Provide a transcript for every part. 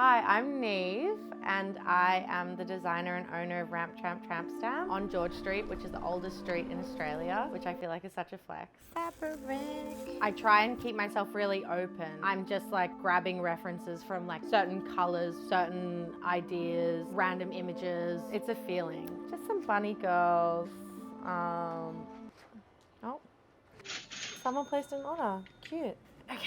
Hi, I'm Niamh, and I am the designer and owner of TRAMP TRAMP on George Street, which is the oldest street in Australia, which I feel like is such a flex. I try and keep myself really open. I'm just like grabbing references from like certain colors, certain ideas, random images. It's a feeling. Just some bunny girls. Oh, someone placed an order. Cute. Okay.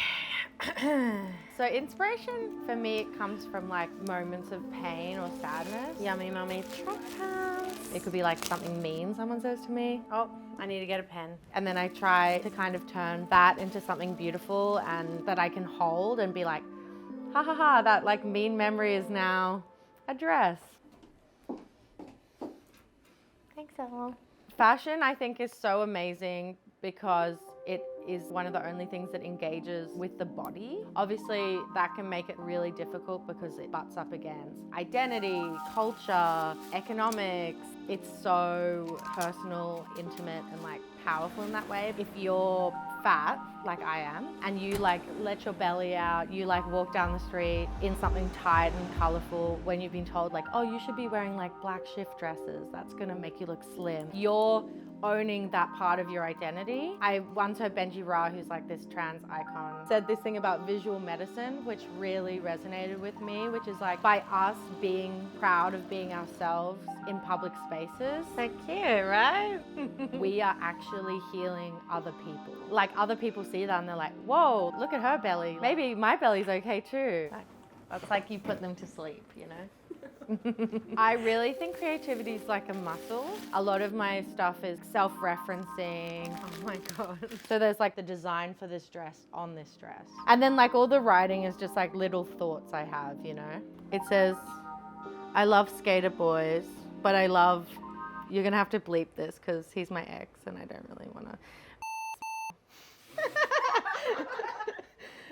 So inspiration for me, it comes from like moments of pain or sadness. Yummy mummy trappers. It could be like something mean someone says to me. Oh, I need to get a pen. And then I try to kind of turn that into something beautiful and that I can hold and be like, ha ha ha, that like mean memory is now a dress. Thanks, all. Fashion, I think, is so amazing because it is one of the only things that engages with the body. Obviously, that can make it really difficult because it butts up against identity, culture, economics. It's so personal, intimate, and like powerful in that way. If you're fat, like I am, and you like let your belly out, you like walk down the street in something tight and colorful when you've been told like, oh, you should be wearing like black shift dresses, that's gonna make you look slim. You're owning that part of your identity. I once heard Benji Ra, who's like this trans icon, said this thing about visual medicine, which really resonated with me, which is like by us being proud of being ourselves in public spaces. So cute, right? We are actually healing other people. Like other people see that and they're like, whoa, look at her belly. Maybe my belly's okay too. That's like you put them to sleep, you know? I really think creativity is like a muscle. A lot of my stuff is self-referencing. Oh my God. So there's like the design for this dress on this dress. And then like all the writing is just like little thoughts I have, you know? It says, I love skater boys, but I love, you're gonna have to bleep this because he's my ex and I don't really wanna.